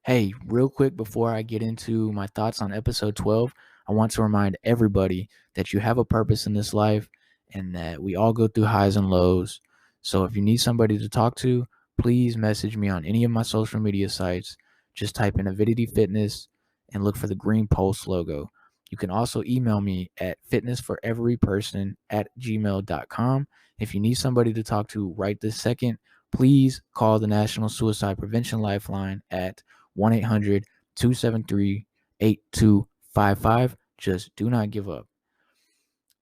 Hey, real quick before I get into my thoughts on episode 12, I want to remind everybody that you have a purpose in this life and that we all go through highs and lows. So if you need somebody to talk to, please message me on any of my social media sites. Just type in Avidity Fitness and look for the green pulse logo. You can also email me at fitnessforeveryperson@gmail.com. If you need somebody to talk to right this second, please call the National Suicide Prevention Lifeline at 1-800-273-8255. Just do not give up.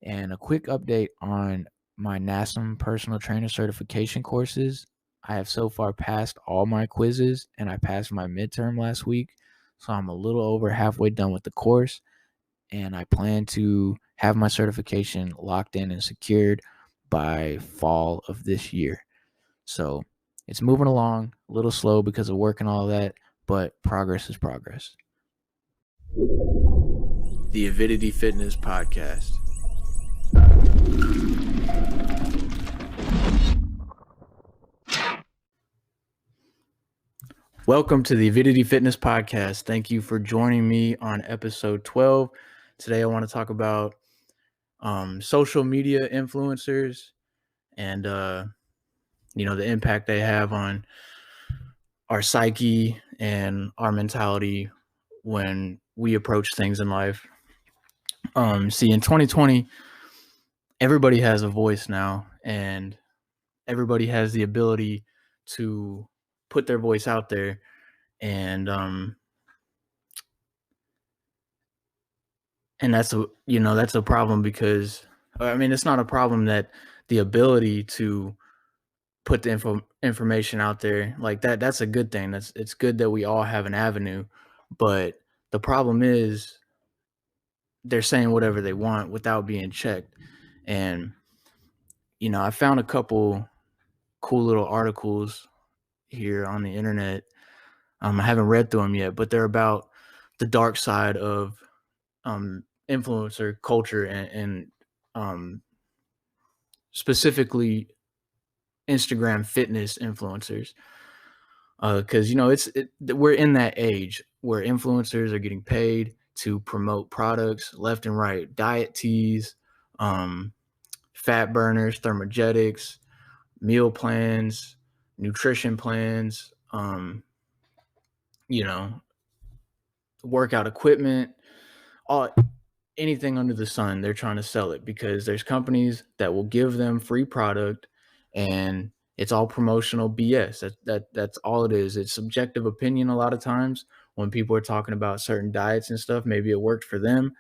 And a quick update on my NASM personal trainer certification courses. I have so far passed all my quizzes and I passed my midterm last week. So I'm a little over halfway done with the course and I plan to have my certification locked in and secured by fall of this year. So it's moving along a little slow because of work and all that, but progress is progress. The Avidity Fitness Podcast. Welcome to the Avidity Fitness Podcast. Thank you for joining me on episode 12. Today I want to talk about social media influencers and the impact they have on our psyche and our mentality when we approach things in life. See, in 2020, everybody has a voice now, and everybody has the ability to put their voice out there. And that's a problem because, it's not a problem that the ability to put the information out there like that, that's a good thing. It's good that we all have an avenue, but the problem is they're saying whatever they want without being checked. And, I found a couple cool little articles here on the internet. I haven't read through them yet, but they're about the dark side of influencer culture and specifically Instagram fitness influencers. Because we're in that age where influencers are getting paid to promote products left and right, diet teas, fat burners, thermogenics, meal plans, nutrition plans, workout equipment, anything under the sun. They're trying to sell it because there's companies that will give them free product and it's all promotional BS. That's all it is. It's subjective opinion a lot of times when people are talking about certain diets and stuff. Maybe it worked for them,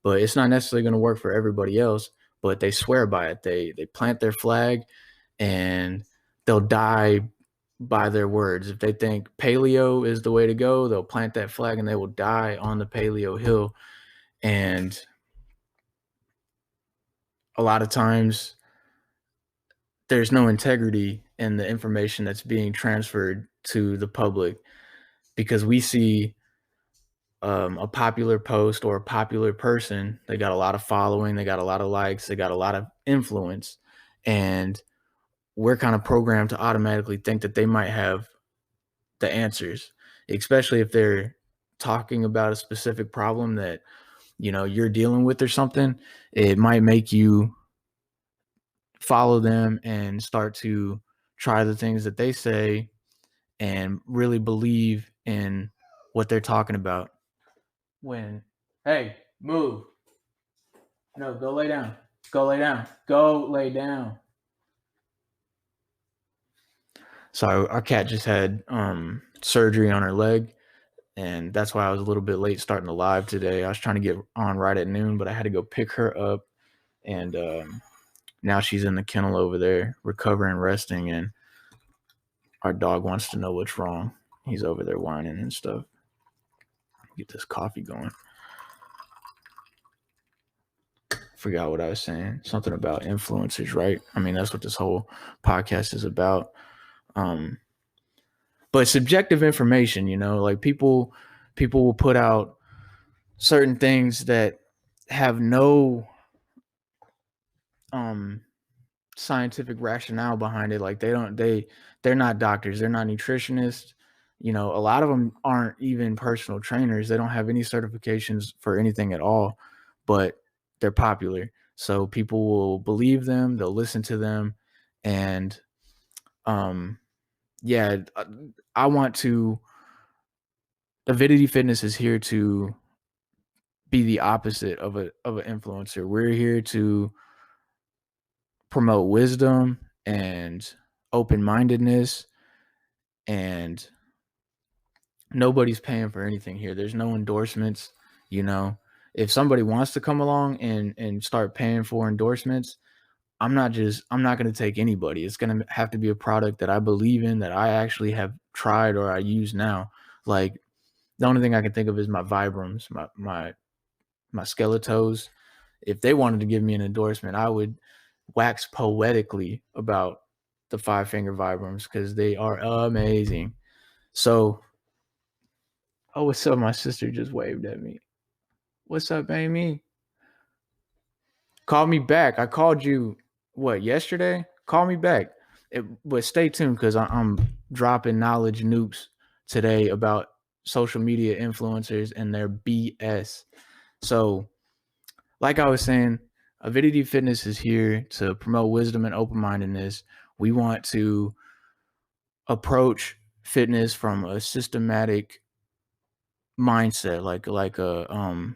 but it's not necessarily going to work for everybody else. But they swear by it. They plant their flag and they'll die by their words. If they think paleo is the way to go, they'll plant that flag and they will die on the paleo hill. And a lot of times there's no integrity in the information that's being transferred to the public because we see a popular post or a popular person. They got a lot of following, they got a lot of likes, they got a lot of influence, and we're kind of programmed to automatically think that they might have the answers, especially if they're talking about a specific problem that you're dealing with or something. It might make you follow them and start to try the things that they say and really believe in what they're talking about. Hey, move. No, go lay down. Go lay down. Go lay down. So our cat just had surgery on her leg, and that's why I was a little bit late starting the live today. I was trying to get on right at noon, but I had to go pick her up, and now she's in the kennel over there recovering, resting, and our dog wants to know what's wrong. He's over there whining and stuff. Get this coffee going. Forgot what I was saying. Something about influencers, right? That's what this whole podcast is about. But subjective information, like people will put out certain things that have no scientific rationale behind it. Like they're not doctors, they're not nutritionists, A lot of them aren't even personal trainers. They don't have any certifications for anything at all, but they're popular. So people will believe them, they'll listen to them, and um yeah, I want to Avidity Fitness is here to be the opposite of an influencer. We're here to promote wisdom and open-mindedness, and nobody's paying for anything here. There's no endorsements, you know. If somebody wants to come along and start paying for endorsements, I'm not going to take anybody. It's going to have to be a product that I believe in, that I actually have tried or I use now. Like, the only thing I can think of is my Vibrams, my Skeletos. If they wanted to give me an endorsement, I would wax poetically about the Five Finger Vibrams because they are amazing. So, oh, what's up? My sister just waved at me. What's up, Amy? Call me back. I called you, what, yesterday? Call me back. But stay tuned because I'm dropping knowledge nukes today about social media influencers and their BS. So, like I was saying, Avidity Fitness is here to promote wisdom and open mindedness. We want to approach fitness from a systematic mindset, like a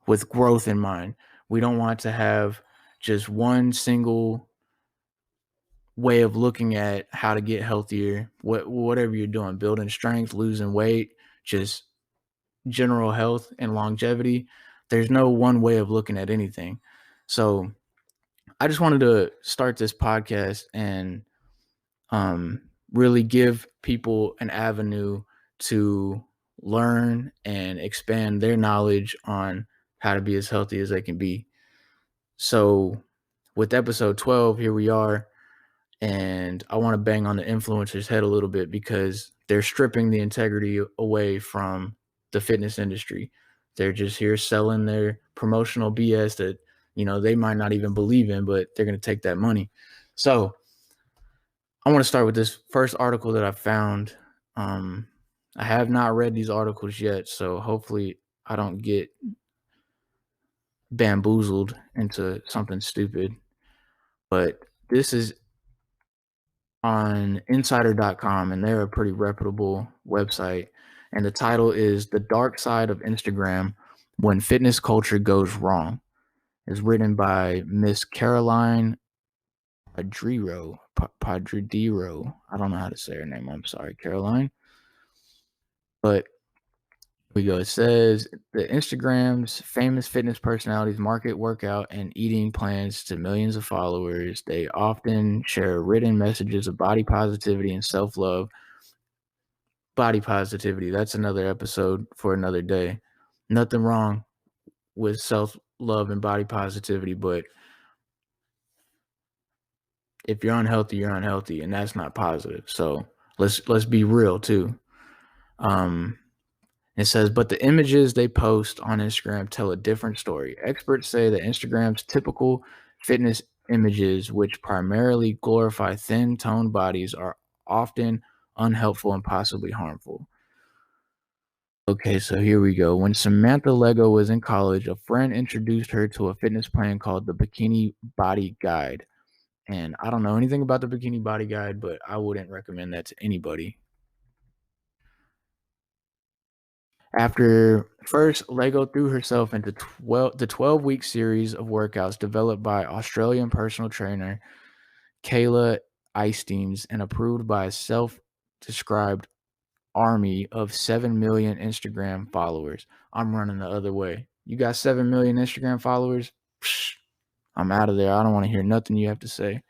with growth in mind. We don't want to have just one single way of looking at how to get healthier. Whatever you're doing, building strength, losing weight, just general health and longevity. There's no one way of looking at anything. So I just wanted to start this podcast and really give people an avenue to learn and expand their knowledge on how to be as healthy as they can be. So, with episode 12, here we are. And I want to bang on the influencer's head a little bit because they're stripping the integrity away from the fitness industry. They're just here selling their promotional BS that, they might not even believe in, but they're going to take that money. So I want to start with this first article that I found. I have not read these articles yet, so hopefully I don't get bamboozled into something stupid. But this is on insider.com, and they're a pretty reputable website. And the title is The Dark Side of Instagram When Fitness Culture Goes Wrong. It's written by Miss Caroline Padriro. I don't know how to say her name. I'm sorry, Caroline. But we go. It says the Instagram's famous fitness personalities market workout and eating plans to millions of followers. They often share written messages of body positivity and self-love. Body positivity, that's another episode for another day. Nothing wrong with self-love and body positivity, but if you're unhealthy, you're unhealthy, and that's not positive. So let's be real too. It says, but the images they post on Instagram tell a different story. Experts say that Instagram's typical fitness images, which primarily glorify thin, toned bodies, are often unhelpful and possibly harmful. Okay, so here we go. When Samantha Lego was in college, a friend introduced her to a fitness plan called the Bikini Body Guide. And I don't know anything about the Bikini Body Guide, but I wouldn't recommend that to anybody. After first, Lego threw herself into the 12-week series of workouts developed by Australian personal trainer Kayla Eisteens and approved by a self-described army of 7 million Instagram followers. I'm running the other way. You got 7 million Instagram followers? Psh, I'm out of there. I don't want to hear nothing you have to say.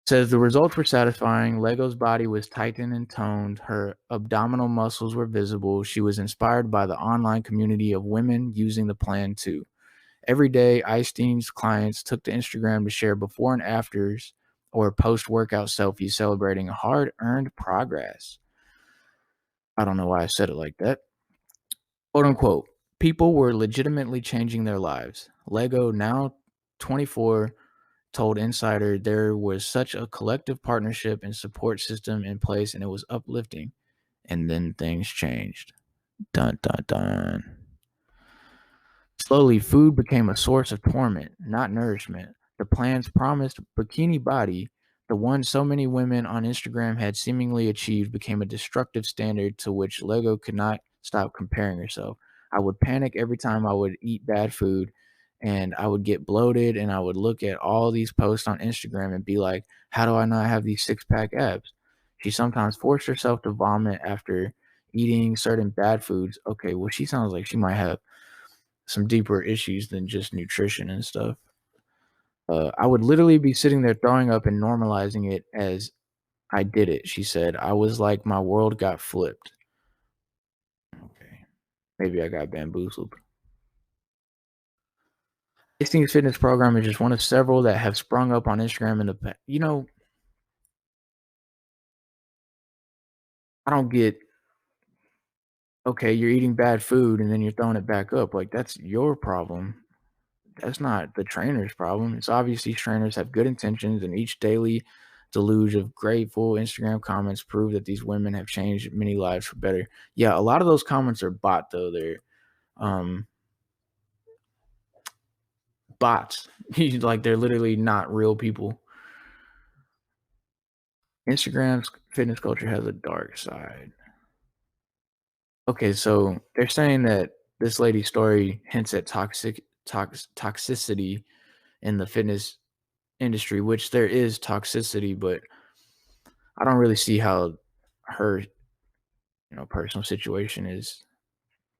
Says the results were satisfying. Lego's body was tightened and toned. Her abdominal muscles were visible. She was inspired by the online community of women using the plan too. Every day, Eistein's clients took to Instagram to share before and afters or post-workout selfies celebrating hard-earned progress. I don't know why I said it like that. Quote unquote, people were legitimately changing their lives. Lego, now 24, told Insider there was such a collective partnership and support system in place, and it was uplifting. And then things changed. Dun dun dun. Slowly, food became a source of torment, not nourishment. The plan's promised bikini body, the one so many women on Instagram had seemingly achieved, became a destructive standard to which Lego could not stop comparing herself. I would panic every time I would eat bad food, and I would get bloated, and I would look at all these posts on Instagram and be like, how do I not have these six-pack abs? She sometimes forced herself to vomit after eating certain bad foods. Okay, well, she sounds like she might have some deeper issues than just nutrition and stuff. I would literally be sitting there throwing up and normalizing it as I did it, she said. I was like, my world got flipped. Okay. Maybe I got bamboozled. Hastings Fitness Program is just one of several that have sprung up on Instagram in the past. I don't get, okay, you're eating bad food and then you're throwing it back up. Like, that's your problem. That's not the trainer's problem. It's obvious these trainers have good intentions, and each daily deluge of grateful Instagram comments prove that these women have changed many lives for better. Yeah, a lot of those comments are bot though. They're um bots. Like, they're literally not real people. Instagram's fitness culture has a dark side. Okay, so they're saying that this lady's story hints at toxicity in the fitness industry, which there is toxicity, but I don't really see how her, personal situation is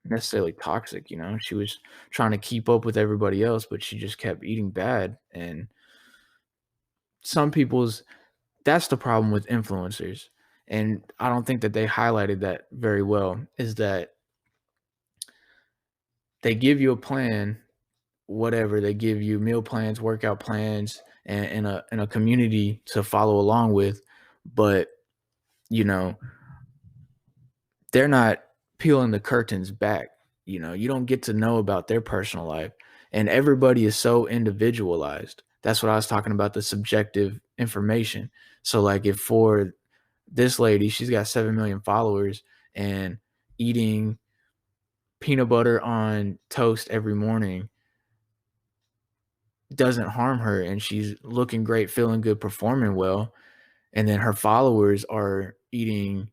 necessarily toxic. She was trying to keep up with everybody else, but she just kept eating bad. And some people's that's the problem with influencers. And I don't think that they highlighted that very well, is that they give you a plan, whatever, they give you meal plans, workout plans, and a community to follow along with, but you know they're not peeling the curtains back. You don't get to know about their personal life. And everybody is so individualized. That's what I was talking about, the subjective information. So, like, if for this lady, she's got 7 million followers, and eating peanut butter on toast every morning doesn't harm her, and she's looking great, feeling good, performing well, and then her followers are eating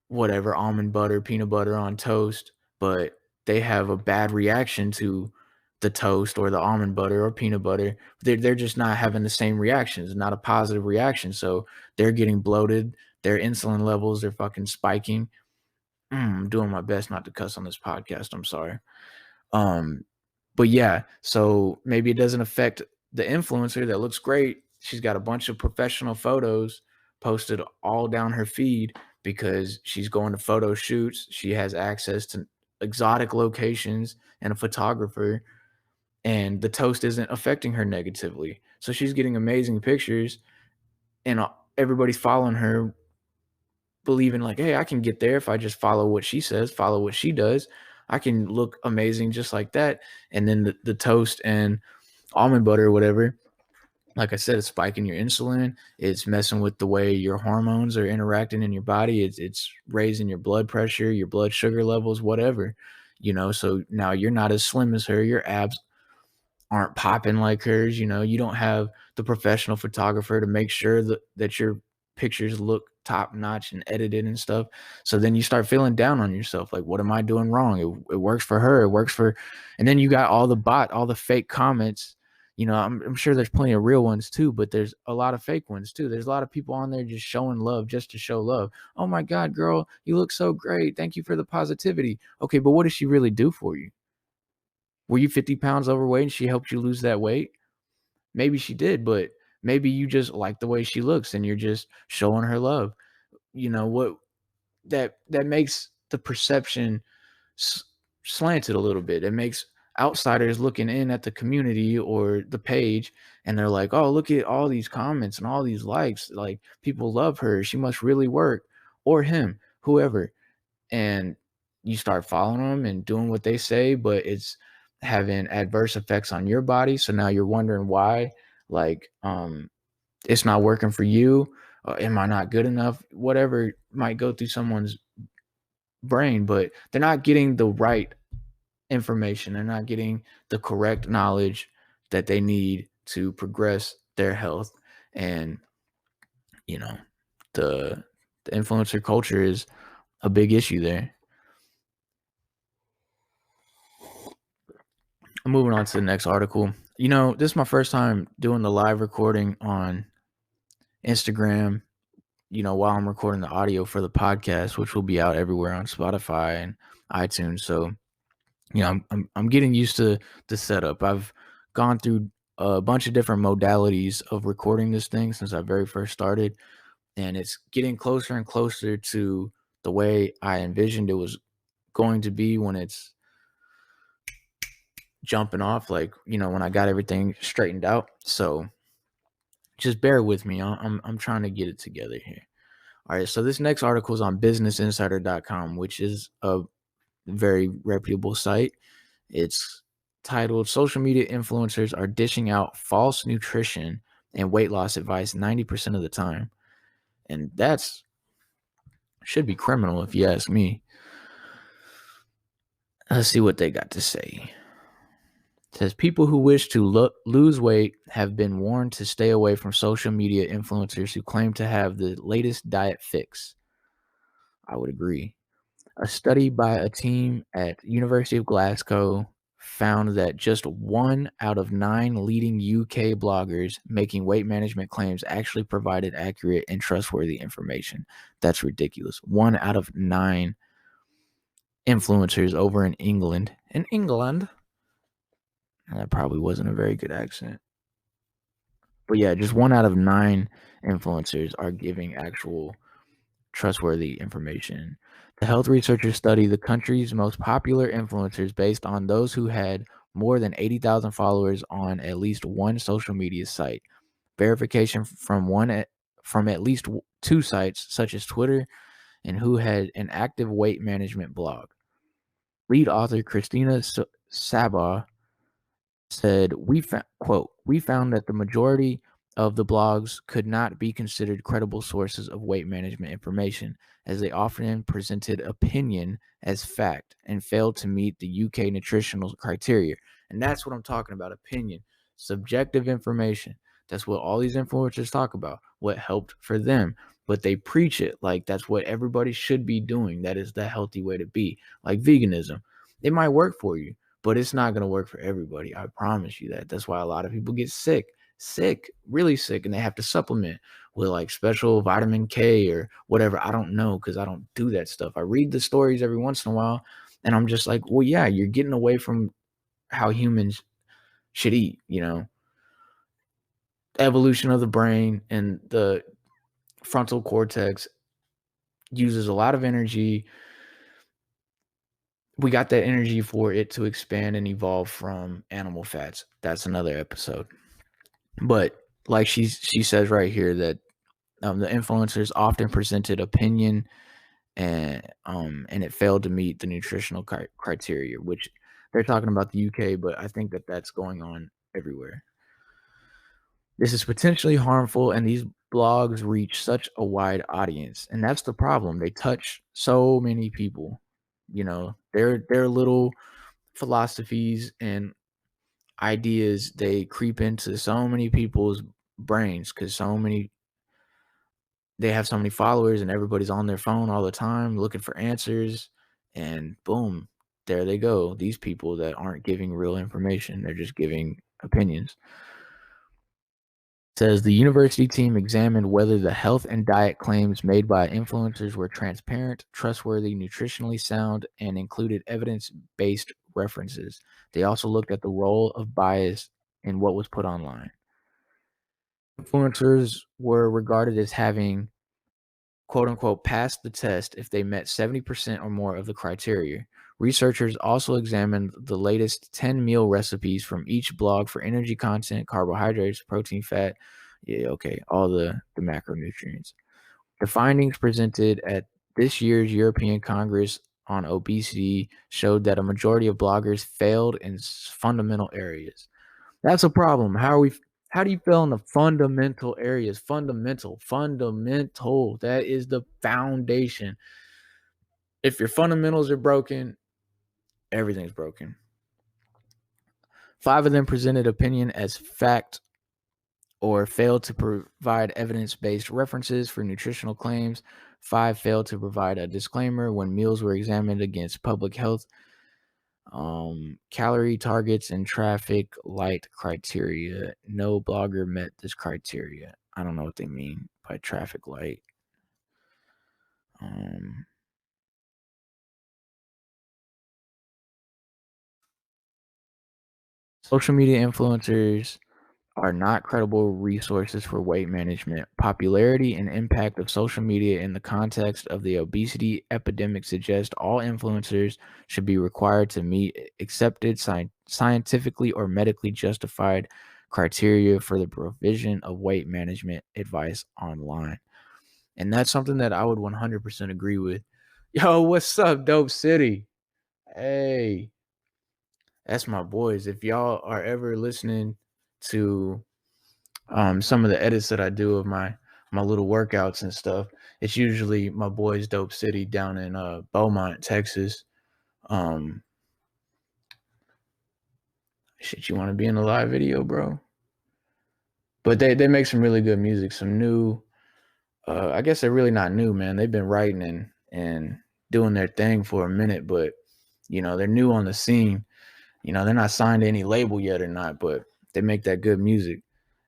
whatever, almond butter, peanut butter on toast, but they have a bad reaction to the toast or the almond butter or peanut butter. They're just not having the same reactions, not a positive reaction. So they're getting bloated, their insulin levels, they're fucking spiking. I'm doing my best not to cuss on this podcast. I'm sorry. Um, but yeah, so maybe it doesn't affect the influencer that looks great. She's got a bunch of professional photos posted all down her feed because she's going to photo shoots. She has access to exotic locations and a photographer, and the toast isn't affecting her negatively. So she's getting amazing pictures, and everybody's following her, believing like, hey, I can get there if I just follow what she says, follow what she does. I can look amazing just like that. And then the toast and almond butter or whatever, like I said, it's spiking your insulin. It's messing with the way your hormones are interacting in your body. It's raising your blood pressure, your blood sugar levels, whatever. So now you're not as slim as her. Your abs aren't popping like hers. You don't have the professional photographer to make sure that your pictures look top notch and edited and stuff. So then you start feeling down on yourself. Like, what am I doing wrong? It works for her. It works for, and then you got all the fake comments. I'm sure there's plenty of real ones too, but there's a lot of fake ones too. There's a lot of people on there just showing love just to show love. Oh my God, girl, you look so great. Thank you for the positivity. Okay, but what does she really do for you? Were you 50 pounds overweight and she helped you lose that weight? Maybe she did, but maybe you just like the way she looks and you're just showing her love. What that makes the perception s- slanted a little bit. It makes outsiders looking in at the community or the page, and they're like, "Oh, look at all these comments and all these likes. Like, people love her. She must really work." Or him, whoever. And you start following them and doing what they say, but it's having adverse effects on your body. So now you're wondering why. like, it's not working for you. Am I not good enough? Whatever might go through someone's brain, but they're not getting the right information. They're not getting the correct knowledge that they need to progress their health. And, you know, the influencer culture is a big issue there. I'm moving on to the next article. This is my first time doing the live recording on Instagram, while I'm recording the audio for the podcast, which will be out everywhere on Spotify and iTunes. So, I'm getting used to the setup. I've gone through a bunch of different modalities of recording this thing since I very first started, and it's getting closer and closer to the way I envisioned it was going to be when it's jumping off, like, when I got everything straightened out. So just bear with me. I'm trying to get it together here. All right, so this next article is on businessinsider.com, which is a very reputable site. It's titled "Social Media Influencers Are Dishing Out False Nutrition and Weight Loss Advice 90% of the Time." And that's should be criminal if you ask me. Let's see what they got to say. It says people who wish to lose weight have been warned to stay away from social media influencers who claim to have the latest diet fix. I would agree. A study by a team at University of Glasgow found that just 1 out of 9 leading UK bloggers making weight management claims actually provided accurate and trustworthy information. That's ridiculous. 1 out of 9 influencers over in England. In England? That probably wasn't a very good accent. But yeah, just 1 out of 9 influencers are giving actual trustworthy information. The health researchers studied the country's most popular influencers based on those who had more than 80,000 followers on at least one social media site. Verification from at least 2 sites such as Twitter, and who had an active weight management blog. Lead author Christina Sabah said, we found that the majority of the blogs could not be considered credible sources of weight management information, as they often presented opinion as fact and failed to meet the UK nutritional criteria. And that's what I'm talking about, opinion, subjective information. That's what all these influencers talk about, what helped for them. But they preach it like that's what everybody should be doing. That is the healthy way to be, like veganism. It might work for you, but it's not going to work for everybody. I promise you that. That's why a lot of people get sick, really sick, and they have to supplement with like special vitamin K or whatever. I don't know, because I don't do that stuff. I read the stories every once in a while, and I'm just like, well, yeah, you're getting away from how humans should eat, evolution of the brain and the frontal cortex uses a lot of energy. We got that energy for it to expand and evolve from animal fats. That's another episode. But like she says right here that the influencers often presented opinion and it failed to meet the nutritional criteria, which they're talking about the UK, but I think that that's going on everywhere. This is potentially harmful, and these blogs reach such a wide audience, and that's the problem. They touch so many people. Their little philosophies and ideas, they creep into so many people's brains because they have so many followers and everybody's on their phone all the time looking for answers, and boom, there they go. These people that aren't giving real information, they're just giving opinions. It says the university team examined whether the health and diet claims made by influencers were transparent, trustworthy, nutritionally sound, and included evidence-based references. They also looked at the role of bias in what was put online. Influencers were regarded as having, quote unquote, passed the test if they met 70% or more of the criteria. Researchers also examined the latest 10 meal recipes from each blog for energy content, carbohydrates, protein, fat, all the macronutrients. The findings presented at this year's European Congress on Obesity showed that a majority of bloggers failed in fundamental areas. That's a problem. How How do you feel in the fundamental areas? Fundamental. That is the foundation. If your fundamentals are broken, everything's broken. 5 of them presented opinion as fact or failed to provide evidence-based references for nutritional claims. 5 failed to provide a disclaimer when meals were examined against public health, calorie targets, and traffic light criteria. No blogger met this criteria. I don't know what they mean by traffic light. Social media influencers are not credible resources for weight management. Popularity and impact of social media in the context of the obesity epidemic suggest all influencers should be required to meet accepted scientifically or medically justified criteria for the provision of weight management advice online. And that's something that I would 100% agree with. Yo, what's up, Dope City? Hey, that's my boys. If y'all are ever listening to some of the edits that I do of my little workouts and stuff, it's usually my boys Dope City down in Beaumont, Texas. Um Shit, you want to be in a live video, bro? But they make some really good music, some new I guess they're really not new, man. They've been writing and doing their thing for a minute, but they're new on the scene. They're not signed to any label yet or not, but they make that good music.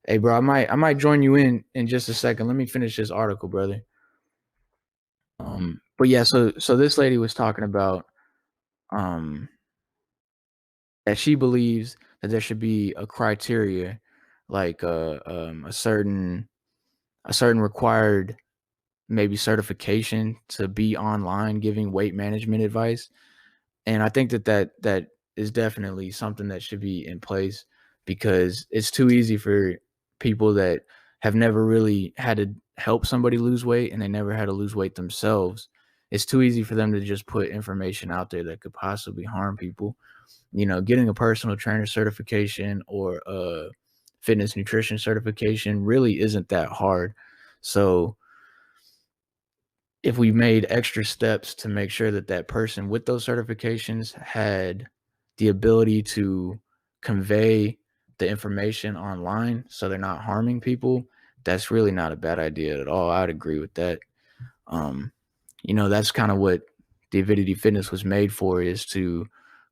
Hey, bro, I might join you in just a second. Let me finish this article, brother. But yeah, so this lady was talking about um that she believes that there should be a criteria, like a certain required maybe certification to be online giving weight management advice. And I think that is definitely something that should be in place, because it's too easy for people that have never really had to help somebody lose weight, and they never had to lose weight themselves. It's too easy for them to just put information out there that could possibly harm people. Getting a personal trainer certification or a fitness nutrition certification really isn't that hard. So if we made extra steps to make sure that that person with those certifications had the ability to convey the information online so they're not harming people, that's really not a bad idea at all. I'd agree with that. Um, that's kind of what the Avidity Fitness was made for, is to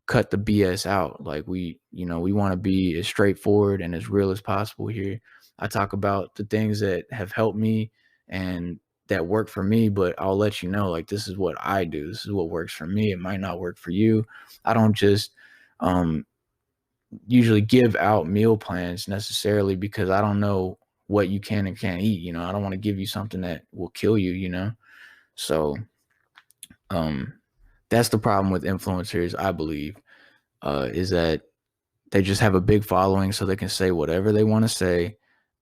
cut the BS out. Like we want to be as straightforward and as real as possible here. I talk about the things that have helped me and that work for me, but I'll let you know, like, this is what I do. This is what works for me. It might not work for you. I don't just um, usually give out meal plans necessarily, because I don't know what you can and can't eat. I don't want to give you something that will kill you. So um, that's the problem with influencers, I believe, is that they just have a big following so they can say whatever they want to say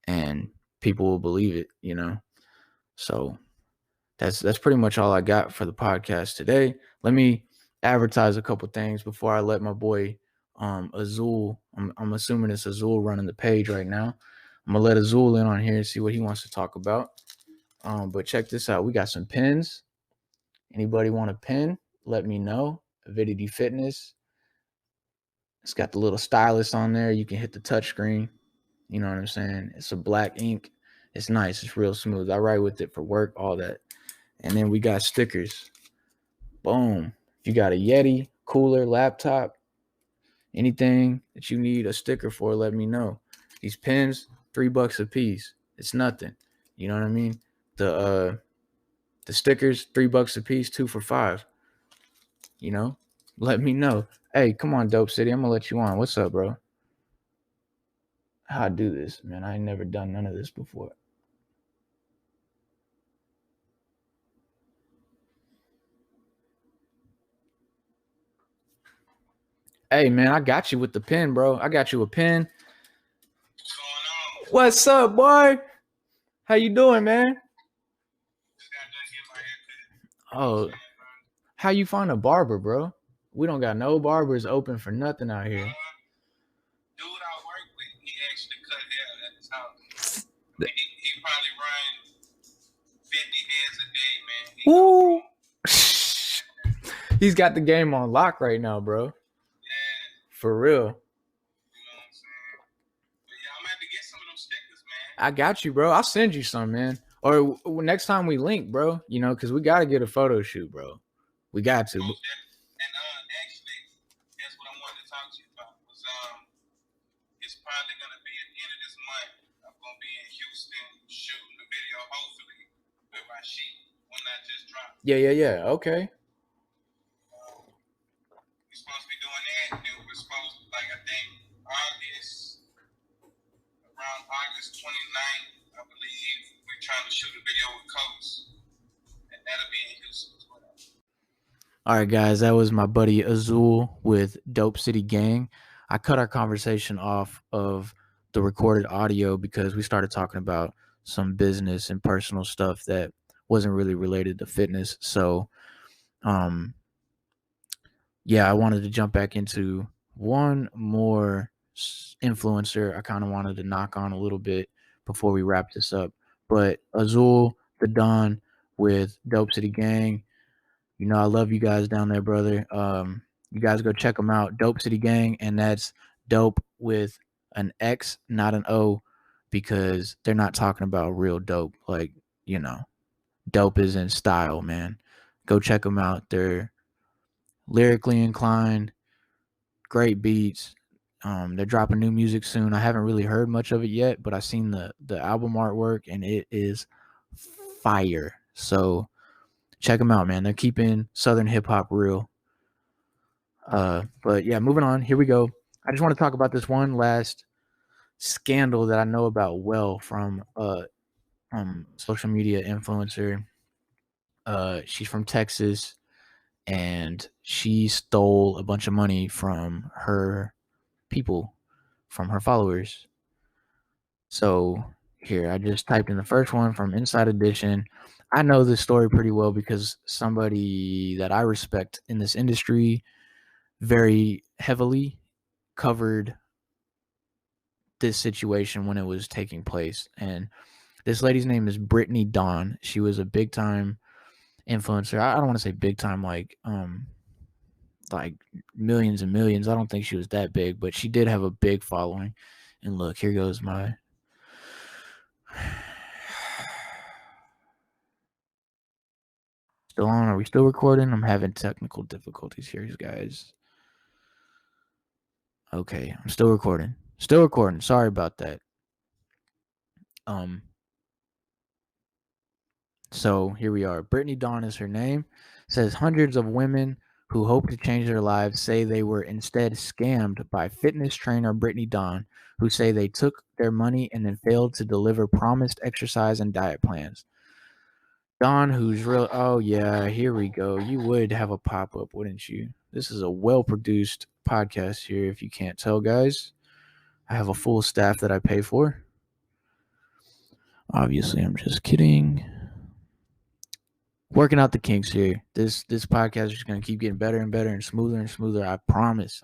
and people will believe it. So that's pretty much all I got for the podcast today. Let me advertise a couple things before I let my boy Azul. I'm assuming it's Azul running the page right now. I'm gonna let Azul in on here and see what he wants to talk about. But check this out. We got some pins. Anybody want a pin? Let me know. Avidity Fitness. It's got the little stylus on there. You can hit the touch screen. You know what I'm saying? It's a black ink. It's nice. It's real smooth. I write with it for work, all that. And then we got stickers. Boom. If you got a Yeti, cooler, laptop, anything that you need a sticker for, let me know. These pins, $3 a piece. It's nothing. You know what I mean? The stickers, $3 a piece, 2 for $5. Let me know. Hey, come on, Dope City. I'm gonna let you on. What's up, bro? How I do this, man? I ain't never done none of this before. Hey, man, I got you with the pen, bro. I got you a pen. What's going on? What's up, boy? How you doing, man? Just got done getting my haircut. Oh, how you find a barber, bro? We don't got no barbers open for nothing out here. Dude I work with, he actually cut hair at his Ooh. He's got the game on lock right now, bro. Yeah, For real. you know what I'm saying? But yeah, I'm gonna have to get some of them stickers, man. I got you, bro. I'll send you some, man. Or next time we link, bro, because we got to get a photo shoot, bro. We got to. Most definitely. And actually, that's what I wanted to talk to you about. Was it's probably gonna be at the end of this month. I'm gonna be in Houston shooting the video, hopefully, with my sheet when I just dropped. Yeah. Okay. We're supposed to be doing that. And we're supposed to, like, I think around August 29th, I believe, we're trying to shoot a video with Coast. And that'll be in Houston as well. All right, guys, that was my buddy Azul with Dope City Gang. I cut our conversation off of the recorded audio because we started talking about some business and personal stuff that wasn't really related to fitness. So, yeah, I wanted to jump back into one more influencer I kind of wanted to knock on a little bit before we wrap this up. But Azul, the Don with Dope City Gang, I love you guys down there, brother. You guys go check them out, Dope City Gang, and that's dope with an X, not an O, because they're not talking about real dope. Like, dope is in style, man. Go check them out. They're lyrically inclined, great beats. They're dropping new music soon. I haven't really heard much of it yet, but I've seen the album artwork and it is fire. So check them out, man. They're keeping Southern hip hop real. But yeah, moving on. Here we go. I just want to talk about this one last scandal that I know about well from social media influencer. She's from Texas and she stole a bunch of money from her people, from her followers. So here, I just typed in the first one from Inside Edition. I know this story pretty well because somebody that I respect in this industry very heavily covered this situation when it was taking place. And this lady's name is Brittany Dawn. She was a big time influencer. I don't want to say big time like millions and millions. I don't think she was that big, but she did have a big following. And look, here goes my still on. Are we still recording? I'm having technical difficulties here, guys. Okay, I'm still recording. Still recording. Sorry about that. So here we are. Brittany Dawn is her name. Says hundreds of women who hope to change their lives say they were instead scammed by fitness trainer Brittany Dawn, who say they took their money and then failed to deliver promised exercise and diet plans. Dawn, who's real. Oh, yeah, here we go. You would have a pop up, wouldn't you? This is a well produced podcast here, if you can't tell, guys. I have a full staff that I pay for. Obviously, I'm just kidding. Working out the kinks here. This podcast is just going to keep getting better and better and smoother. I promise.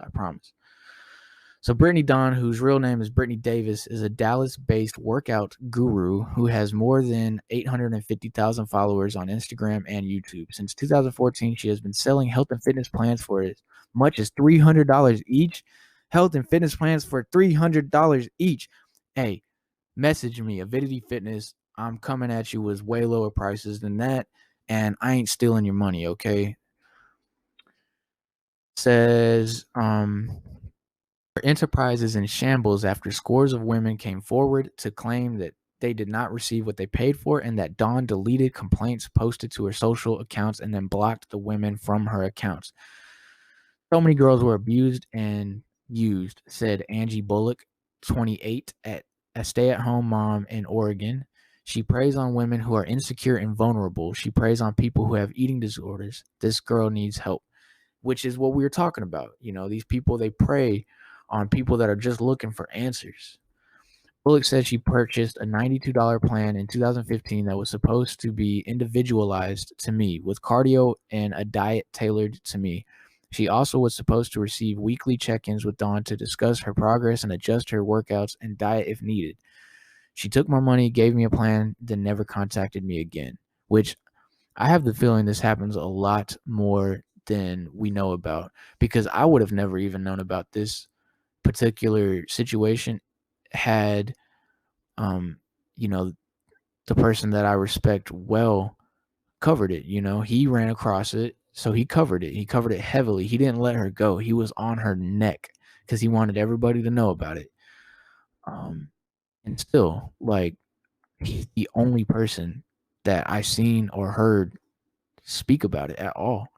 So Brittany Dawn, whose real name is Brittany Davis, is a Dallas-based workout guru who has more than 850,000 followers on Instagram and YouTube. Since 2014, she has been selling health and fitness plans for as much as $300 each. Health and fitness plans for $300 each. Hey, message me, Avidity Fitness. I'm coming at you with way lower prices than that, and I ain't stealing your money, okay? Says, her enterprise is in shambles after scores of women came forward to claim that they did not receive what they paid for and that Dawn deleted complaints posted to her social accounts and then blocked the women from her accounts. So many girls were abused and used, said Angie Bullock, 28, at a stay-at-home mom in Oregon. She preys on women who are insecure and vulnerable. She preys on people who have eating disorders. This girl needs help, which is what we were talking about. These people, they prey on people that are just looking for answers. Bullock said she purchased a $92 plan in 2015 that was supposed to be individualized to me with cardio and a diet tailored to me. She also was supposed to receive weekly check-ins with Dawn to discuss her progress and adjust her workouts and diet if needed. She took my money, gave me a plan, then never contacted me again, which I have the feeling this happens a lot more than we know about, because I would have never even known about this particular situation had, um, you know, the person that I respect well covered it. He ran across it, so he covered it. He covered it heavily. He didn't let her go. He was on her neck because he wanted everybody to know about it. Um, and still, like, he's the only person that I seen or heard speak about it at all.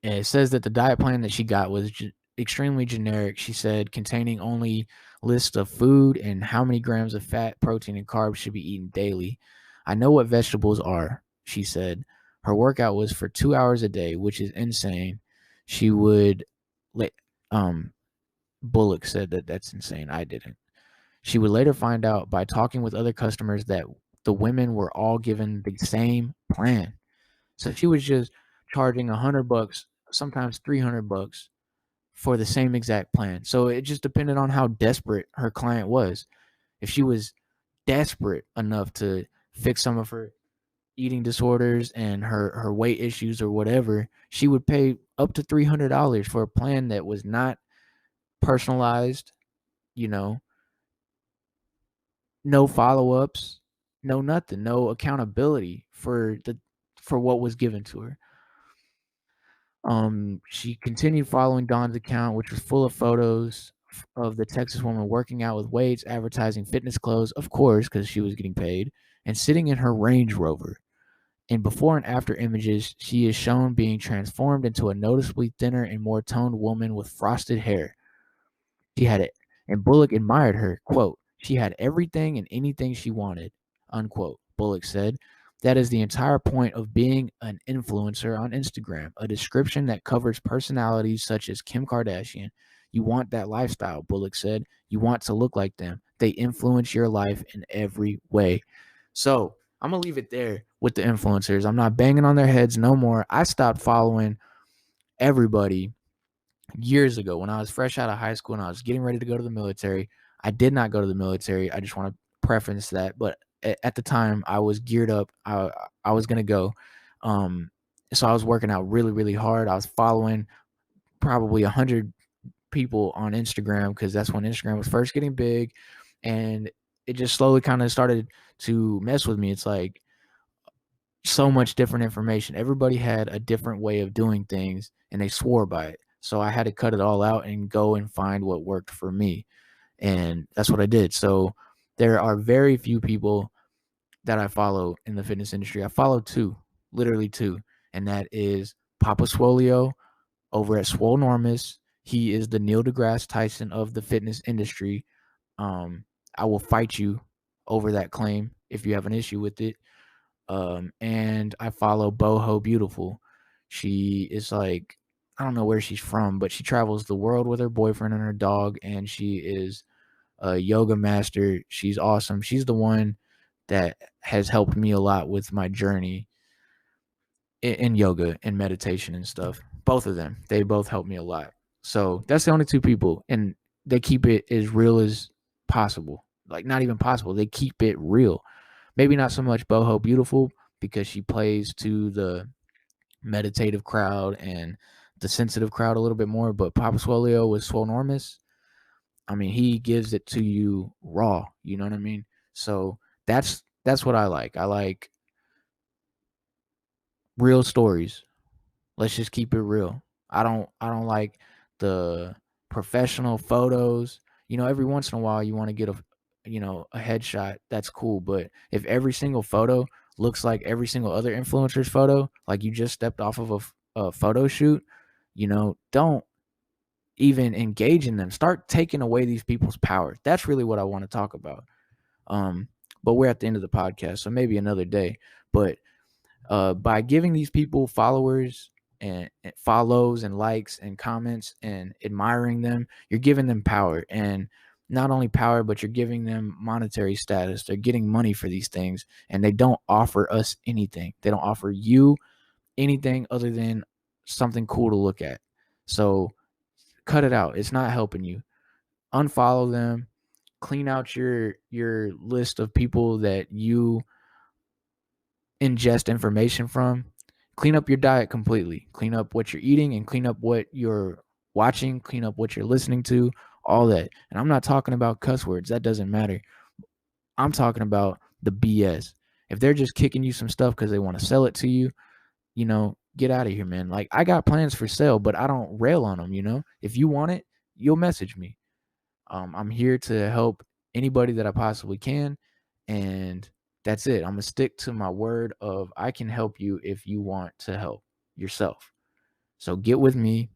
And it says that the diet plan that she got was extremely generic. She said containing only list of food and how many grams of fat, protein, and carbs should be eaten daily. I know what vegetables are, she said. Her workout was for 2 hours a day, which is insane. She would let Bullock said that that's insane. I didn't. She would later find out by talking with other customers that the women were all given the same plan. So she was just charging $100, sometimes $300 for the same exact plan. So it just depended on how desperate her client was. If she was desperate enough to fix some of her eating disorders and her weight issues or whatever, she would pay up to $300 for a plan that was not personalized, you know, no follow-ups, no nothing, no accountability for what was given to her. She continued following Dawn's account, which was full of photos of the Texas woman working out with weights, advertising fitness clothes, of course, because she was getting paid, and sitting in her Range Rover. In before and after images, she is shown being transformed into a noticeably thinner and more toned woman with frosted hair. She had it, and Bullock admired her. Quote, she had everything and anything she wanted, unquote. Bullock said. That is the entire point of being an influencer on Instagram, a description that covers personalities such as Kim Kardashian. You want that lifestyle, Bullock said. You want to look like them. They influence your life in every way. So I'm going to leave it there with the influencers. I'm not banging on their heads no more. I stopped following everybody years ago when I was fresh out of high school and I was getting ready to go to the military. I did not go to the military. I just want to preference that. But at the time, I was geared up. I was gonna go. Um, so I was working out really, really hard. I was following probably 100 people on Instagram because that's when Instagram was first getting big, and it just slowly kind of started to mess with me. It's like so much different information. Everybody had a different way of doing things and they swore by it. So I had to cut it all out and go and find what worked for me. And that's what I did. So there are very few people that I follow in the fitness industry. I follow two, literally two, and that is Papa Swolio over at Swolenormous. He is the Neil deGrasse Tyson of the fitness industry. I will fight you over that claim if you have an issue with it. And I follow Boho Beautiful. She is like, I don't know where she's from, but she travels the world with her boyfriend and her dog, and she is a yoga master. She's awesome. She's the one that has helped me a lot with my journey in yoga and meditation and stuff. Both of them, they both helped me a lot. So that's the only two people, and they keep it as real as possible. Like, not even possible. They keep it real. Maybe not so much Boho Beautiful because she plays to the meditative crowd and the sensitive crowd a little bit more, but Papa Swolio with Swolenormous, I mean, he gives it to you raw. You know what I mean? So that's what I like. I like real stories. Let's just keep it real. I don't like the professional photos. Every once in a while you want to get a headshot. That's cool, but if every single photo looks like every single other influencer's photo, like you just stepped off of a photo shoot, don't even engage in them. Start taking away these people's power. That's really what I want to talk about. Um, but we're at the end of the podcast, so maybe another day. But by giving these people followers and follows and likes and comments and admiring them, you're giving them power. And not only power, but you're giving them monetary status. They're getting money for these things, and they don't offer us anything. They don't offer you anything other than something cool to look at. So cut it out. It's not helping you. Unfollow them. Clean out your list of people that you ingest information from, clean up your diet completely. Clean up what you're eating and clean up what you're watching, clean up what you're listening to, all that. And I'm not talking about cuss words. That doesn't matter. I'm talking about the BS. If they're just kicking you some stuff because they want to sell it to you, get out of here, man. Like, I got plans for sale, but I don't rail on them. If you want it, you'll message me. I'm here to help anybody that I possibly can. And that's it. I'm going to stick to my word of I can help you if you want to help yourself. So get with me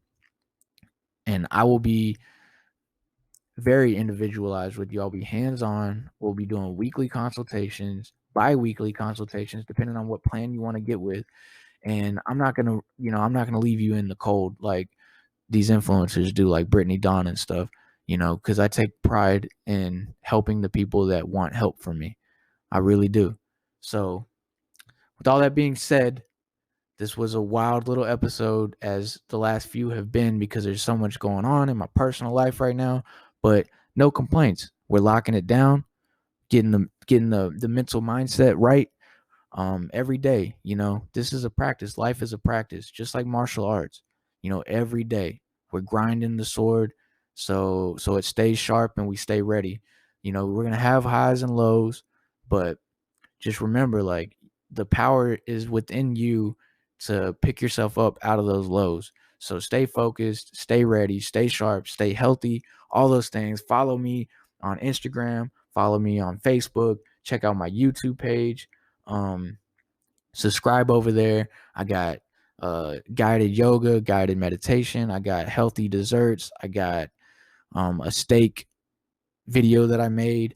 and I will be very individualized with you. I'll be hands-on. We'll be doing weekly consultations, bi-weekly consultations, depending on what plan you want to get with. And I'm not going to, I'm not going to leave you in the cold like these influencers do, like Brittany Dawn and stuff, because I take pride in helping the people that want help from me. I really do. So with all that being said, this was a wild little episode, as the last few have been, because there's so much going on in my personal life right now, but no complaints. We're locking it down, getting the mental mindset right. Every day, this is a practice. Life is a practice, just like martial arts. Every day we're grinding the sword, so it stays sharp and we stay ready. We're gonna have highs and lows, but just remember, like, the power is within you to pick yourself up out of those lows. So stay focused, stay ready, stay sharp, stay healthy, all those things. Follow me on Instagram, follow me on Facebook, check out my YouTube page. Subscribe over there. I got guided yoga, guided meditation. I got healthy desserts. I got a steak video that I made.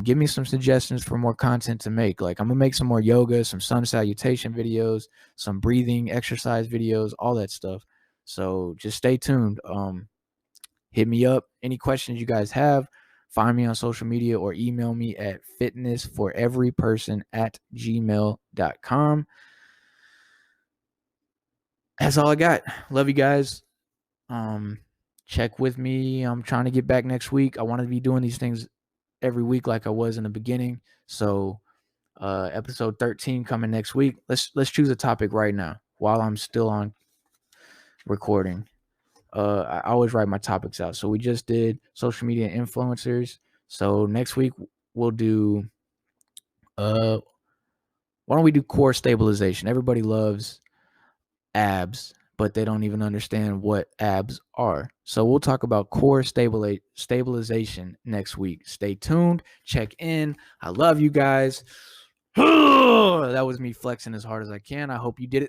Give me some suggestions for more content to make. Like, I'm gonna make some more yoga, some sun salutation videos, some breathing exercise videos, all that stuff. So just stay tuned. Hit me up. Any questions you guys have, find me on social media or email me at fitnessforeveryperson@gmail.com. That's all I got. Love you guys. Check with me. I'm trying to get back next week. I want to be doing these things every week like I was in the beginning. So episode 13 coming next week. Let's choose a topic right now while I'm still on recording. I always write my topics out. So we just did social media influencers. So next week we'll do why don't we do core stabilization? Everybody loves abs, but they don't even understand what abs are. So we'll talk about core stabilization next week. Stay tuned. Check in. I love you guys. That was me flexing as hard as I can. I hope you did it.